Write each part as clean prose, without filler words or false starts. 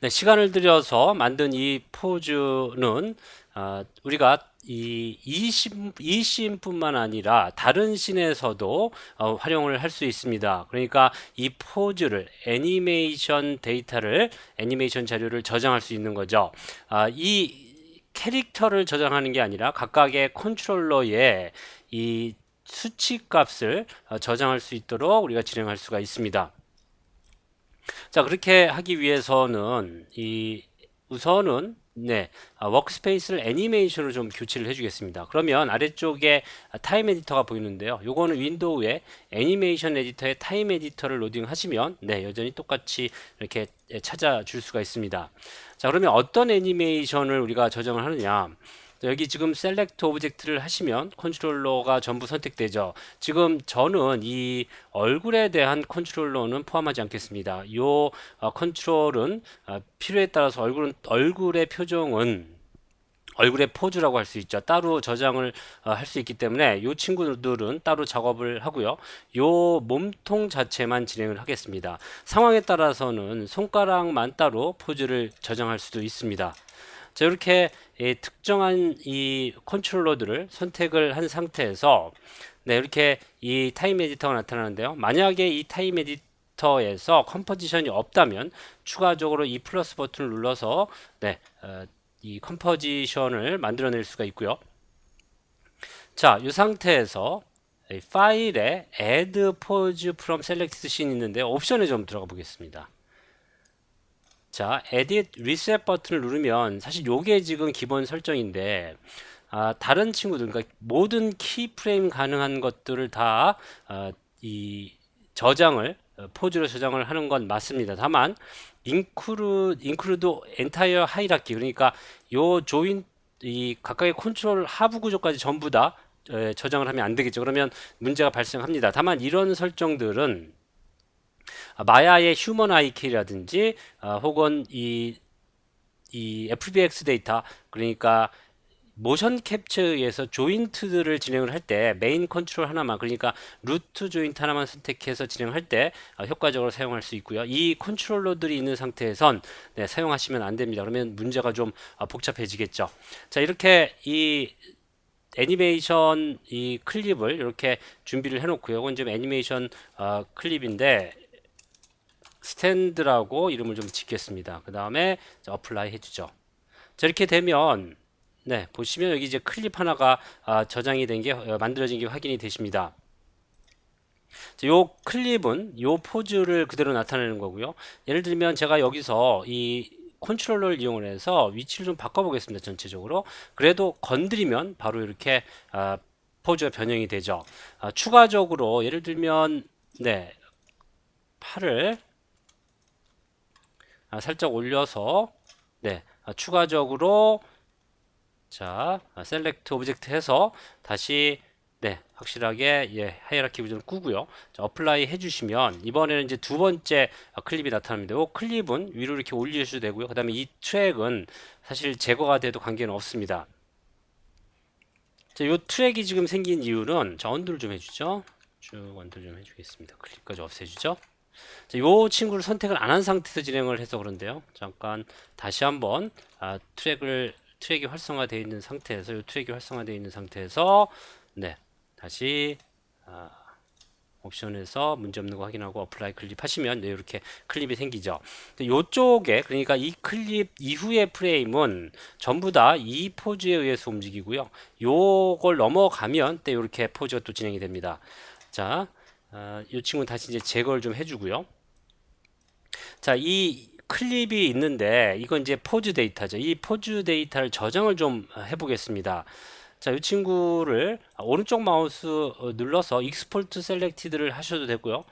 네, 시간을 들여서 만든 이 포즈는 우리가 이 이신뿐만 아니라 다른 씬에서도 활용을 할 수 있습니다. 그러니까 이 포즈를 애니메이션 자료를 저장할 수 있는 거죠. 이 캐릭터를 저장하는 게 아니라 각각의 컨트롤러에 이 수치 값을 저장할 수 있도록 우리가 진행할 수가 있습니다. 자, 그렇게 하기 위해서는 우선은 워크스페이스를 애니메이션으로 좀 교체를 해주겠습니다. 그러면 아래쪽에 타임 에디터가 보이는데요. 요거는 윈도우에 애니메이션 에디터의 타임 에디터를 로딩하시면 여전히 똑같이 이렇게 찾아줄 수가 있습니다. 자, 그러면 어떤 애니메이션을 우리가 저장을 하느냐? 여기 지금 셀렉트 오브젝트를 하시면 컨트롤러가 전부 선택되죠. 지금 저는 이 얼굴에 대한 컨트롤러는 포함하지 않겠습니다. 이 컨트롤은 필요에 따라서 얼굴의 표정은 얼굴의 포즈라고 할 수 있죠. 따로 저장을 할 수 있기 때문에 이 친구들은 따로 작업을 하고요. 이 몸통 자체만 진행을 하겠습니다. 상황에 따라서는 손가락만 따로 포즈를 저장할 수도 있습니다. 자, 이렇게 특정한 이 컨트롤러들을 선택을 한 상태에서 이렇게 이 타임 에디터가 나타나는데요. 만약에 이 타임 에디터에서 컴포지션이 없다면 추가적으로 이 플러스 버튼을 눌러서 이 컴포지션을 만들어낼 수가 있고요. 자, 이 상태에서 이 파일에 add pose from selected scene 있는데 옵션에 좀 들어가 보겠습니다. 자, edit reset 버튼을 누르면 사실 요게 지금 기본 설정인데 다른 친구들, 그러니까 모든 키프레임 가능한 것들을 다 이 포즈로 저장을 하는 건 맞습니다. 다만 include entire hierarchy, 그러니까 요 조인 이 각각의 컨트롤 하부 구조까지 전부 다 저장을 하면 안 되겠죠. 그러면 문제가 발생합니다. 다만 이런 설정들은 마야의 휴먼 IK라든지 혹은 이 FBX 데이터, 그러니까 모션 캡처에서 조인트들을 진행을 할 때 메인 컨트롤 하나만, 그러니까 루트 조인트 하나만 선택해서 진행할 때 효과적으로 사용할 수 있고요. 이 컨트롤러들이 있는 상태에선 사용하시면 안 됩니다. 그러면 문제가 좀 복잡해지겠죠. 자, 이렇게 이 애니메이션 이 클립을 이렇게 준비를 해놓고요. 이건 지금 애니메이션 클립인데 스탠드라고 이름을 좀 짓겠습니다. 그 다음에 어플라이 해주죠. 자, 이렇게 되면 보시면 여기 이제 클립 하나가 저장이 된 게 만들어진 게 확인이 되십니다. 자, 요 클립은 요 포즈를 그대로 나타내는 거고요. 예를 들면 제가 여기서 이 컨트롤러를 이용을 해서 위치를 좀 바꿔보겠습니다. 전체적으로. 그래도 건드리면 바로 이렇게 포즈가 변형이 되죠. 추가적으로 예를 들면 팔을 살짝 올려서 추가적으로 자, 셀렉트 오브젝트 해서 다시 확실하게 하이라키 구조를 꾸고요. 자, 어플라이 해주시면 이번에는 이제 두 번째 클립이 나타납니다. 이 클립은 위로 이렇게 올리셔도 되고요. 그 다음에 이 트랙은 사실 제거가 돼도 관계는 없습니다. 자, 이 트랙이 지금 생긴 이유는 자, 언두를 좀 해주죠. 쭉 언두 좀 해주겠습니다. 클립까지 없애주죠. 자, 이 친구를 선택을 안 한 상태에서 진행을 해서 그런데요. 잠깐 다시 한번 트랙이 활성화되어 있는 상태에서 이 트랙이 활성화되어 있는 상태에서 다시 옵션에서 문제없는 거 확인하고 어플라이 클립 하시면 이렇게 클립이 생기죠. 이쪽에 그러니까 이 클립 이후의 프레임은 전부 다 이 포즈에 의해서 움직이고요. 요걸 넘어가면 이렇게 포즈가 또 진행이 됩니다. 자, 이 친구는 다시 이제 제거를 좀 해주고요. 자, 이 클립이 있는데 이건 이제 포즈 데이터죠. 이 포즈 데이터를 저장을 좀 해보겠습니다. 자, 이 친구를 오른쪽 마우스 눌러서 익스포트 셀렉티드를 하셔도 되고요.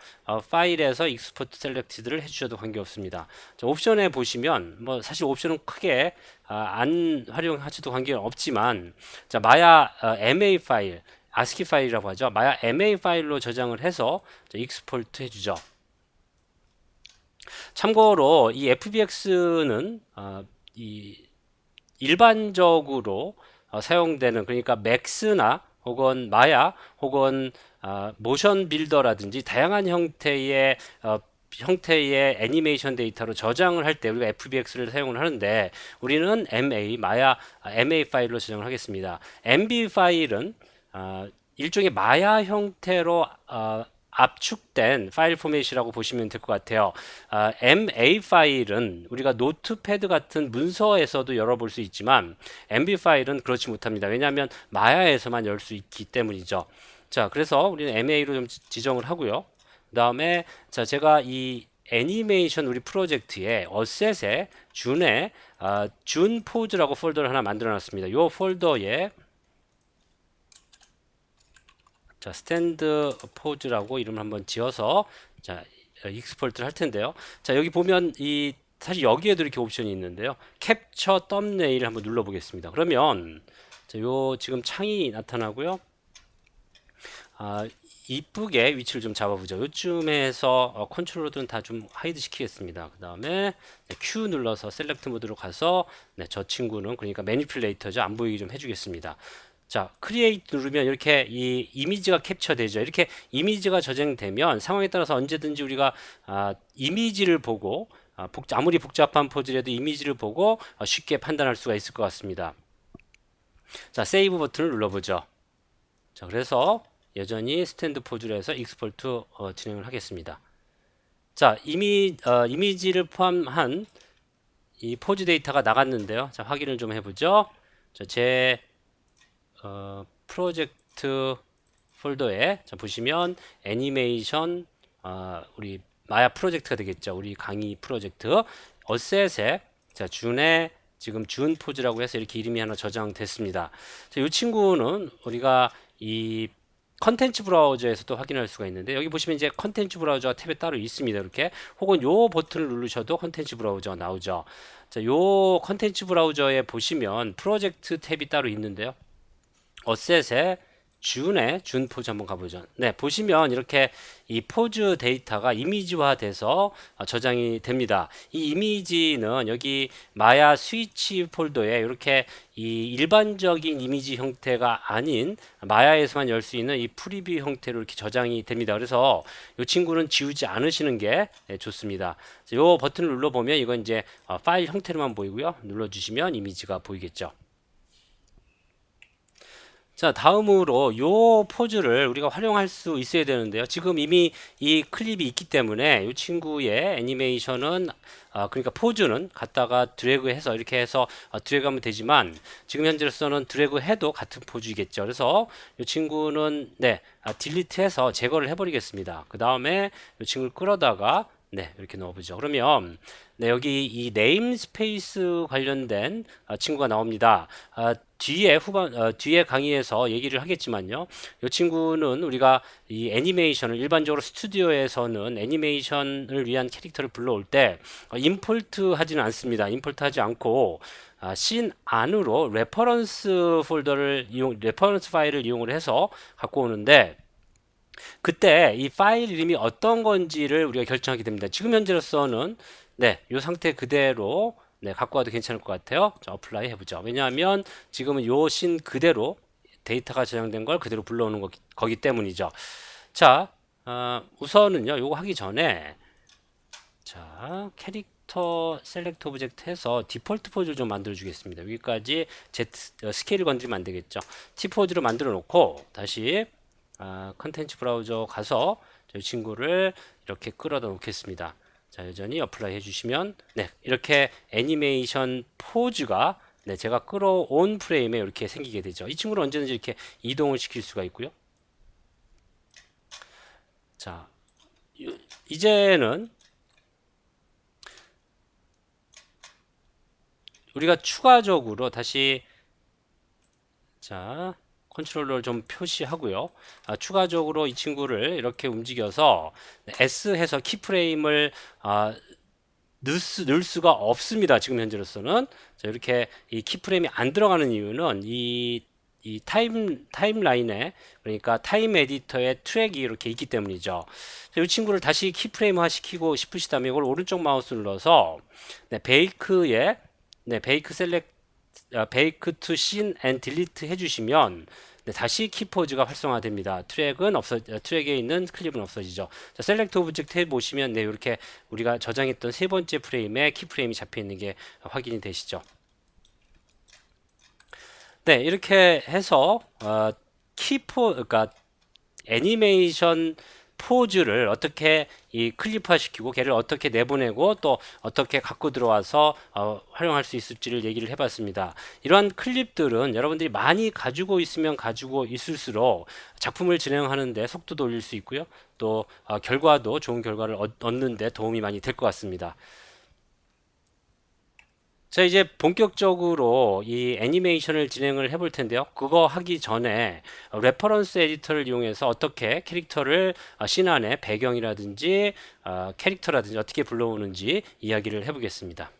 파일에서 익스포트 셀렉티드를 해주셔도 관계없습니다. 자, 옵션에 보시면 뭐 사실 옵션은 크게 안 활용하셔도 관계는 없지만 자, 마야 MA 파일, ASCII 파일이라고 하죠. 마야 MA 파일로 저장을 해서 익스포트 해주죠. 참고로 이 FBX는 이 일반적으로 사용되는, 그러니까 맥스나 혹은 마야 혹은 모션 빌더라든지 다양한 형태의 형태의 애니메이션 데이터로 저장을 할 때 우리가 FBX를 사용을 하는데 우리는 MA 파일로 저장을 하겠습니다. MB 파일은 일종의 마야 형태로 압축된 파일 포맷이라고 보시면 될 것 같아요. MA 파일은 우리가 노트패드 같은 문서에서도 열어볼 수 있지만 MB 파일은 그렇지 못합니다. 왜냐하면 마야에서만 열 수 있기 때문이죠. 자, 그래서 우리는 MA로 좀 지정을 하고요. 그 다음에 자, 제가 이 애니메이션 우리 프로젝트에 어셋에 준 포즈라고 폴더를 하나 만들어 놨습니다. 이 폴더에 자, 스탠드 포즈라고 이름을 한번 지어서 자, 익스포트를 할 텐데요. 자, 여기 보면 사실 여기에도 이렇게 옵션이 있는데요. 캡처 썸네일 한번 눌러 보겠습니다. 그러면 자, 요 지금 창이 나타나고요. 이쁘게 위치를 좀 잡아보죠. 요쯤에서 컨트롤러들은 다 좀 하이드 시키겠습니다. 그 다음에 Q 눌러서 셀렉트 모드로 가서 저 친구는 그러니까 매니플레이터죠. 안 보이게 좀 해주겠습니다. 자, 크리에이트 누르면 이렇게 이 이미지가 캡처되죠. 이렇게 이미지가 저장되면 상황에 따라서 언제든지 우리가 이미지를 보고 아무리 복잡한 포즈라도 이미지를 보고 쉽게 판단할 수가 있을 것 같습니다. 자, 세이브 버튼을 눌러보죠. 자, 그래서 여전히 스탠드 포즈로 해서 익스포트 진행을 하겠습니다. 자, 이미지를 포함한 이 포즈 데이터가 나갔는데요. 자, 확인을 좀 해보죠. 자, 제 프로젝트 폴더에 자, 보시면 애니메이션 우리 마야 프로젝트가 되겠죠. 우리 강의 프로젝트 어셋에 자, 지금 준 포즈라고 해서 이렇게 이름이 하나 저장됐습니다. 자, 이 친구는 우리가 이 컨텐츠 브라우저에서도 확인할 수가 있는데 여기 보시면 이제 컨텐츠 브라우저가 탭에 따로 있습니다. 이렇게 혹은 요 버튼을 누르셔도 컨텐츠 브라우저가 나오죠. 자, 요 컨텐츠 브라우저에 보시면 프로젝트 탭이 따로 있는데요. 어셋에 준 포즈 한번 가보죠. 네, 보시면 이렇게 이 포즈 데이터가 이미지화 돼서 저장이 됩니다. 이 이미지는 여기 마야 스위치 폴더에 이렇게 이 일반적인 이미지 형태가 아닌 마야에서만 열 수 있는 이 프리뷰 형태로 이렇게 저장이 됩니다. 그래서 이 친구는 지우지 않으시는 게 좋습니다. 이 버튼을 눌러보면 이건 이제 파일 형태로만 보이고요. 눌러주시면 이미지가 보이겠죠. 자, 다음으로 요 포즈를 우리가 활용할 수 있어야 되는데요. 지금 이미 이 클립이 있기 때문에 이 친구의 애니메이션은 그러니까 포즈는 갖다가 드래그해서 이렇게 해서 드래그하면 되지만 지금 현재로서는 드래그해도 같은 포즈이겠죠. 그래서 이 친구는 딜리트해서 제거를 해버리겠습니다. 그 다음에 이 친구를 끌어다가 이렇게 넣어보죠. 그러면 여기 이 네임스페이스 관련된 친구가 나옵니다. 뒤에 강의에서 얘기를 하겠지만요. 이 친구는 우리가 이 애니메이션을 일반적으로 스튜디오에서는 애니메이션을 위한 캐릭터를 불러올 때 임포트 하지는 않습니다. 임포트 하지 않고 씬 안으로 레퍼런스 파일을 이용을 해서 갖고 오는데 그때 이 파일 이름이 어떤 건지를 우리가 결정하게 됩니다. 지금 현재로서는 이 상태 그대로 갖고 와도 괜찮을 것 같아요. 자, 어플라이 해보죠. 왜냐하면 지금은 요 씬 그대로 데이터가 저장된 걸 그대로 불러오는 거기 때문이죠. 자, 우선은요, 요거 하기 전에 자, 캐릭터 셀렉트 오브젝트 해서 디폴트 포즈를 좀 만들어 주겠습니다. 여기까지 스케일을 건드리면 안 되겠죠. T 포즈로 만들어 놓고 다시 컨텐츠 브라우저 가서 이 친구를 이렇게 끌어다 놓겠습니다. 자, 여전히 어플라이 해주시면 이렇게 애니메이션 포즈가 제가 끌어온 프레임에 이렇게 생기게 되죠. 이 친구를 언제든지 이렇게 이동을 시킬 수가 있고요. 자, 이제는 우리가 추가적으로 다시 자 컨트롤러를 좀 표시하고요. 추가적으로 이 친구를 이렇게 움직여서 S 해서 키프레임을 넣을 수가 없습니다. 지금 현재로서는. 자, 이렇게 이 키프레임이 안 들어가는 이유는 이 타임라인에 그러니까 타임 에디터에 트랙이 이렇게 있기 때문이죠. 이 친구를 다시 키프레임화 시키고 싶으시다면 이걸 오른쪽 마우스 눌러서 베이크 셀렉 베이크 투 씬 앤 딜리트 해주시면 네, 다시 키포즈가 활성화됩니다. 트랙에 있는 클립은 없어지죠. 자, 셀렉트 오브젝트 탭 보시면 네, 이렇게 우리가 저장했던 세 번째 프레임에 키 프레임이 잡혀 있는 게 확인이 되시죠. 네, 이렇게 해서 그러니까 애니메이션 포즈를 어떻게 이 클립화시키고 걔를 어떻게 내보내고 또 어떻게 갖고 들어와서 활용할 수 있을지를 얘기를 해봤습니다. 이러한 클립들은 여러분들이 많이 가지고 있으면 가지고 있을수록 작품을 진행하는데 속도도 올릴 수 있고요. 또 결과도 좋은 결과를 얻는데 도움이 많이 될 것 같습니다. 자, 이제 본격적으로 이 애니메이션을 진행을 해볼 텐데요. 그거 하기 전에 레퍼런스 에디터를 이용해서 어떻게 캐릭터를 씬 안에 배경이라든지 캐릭터라든지 어떻게 불러오는지 이야기를 해보겠습니다.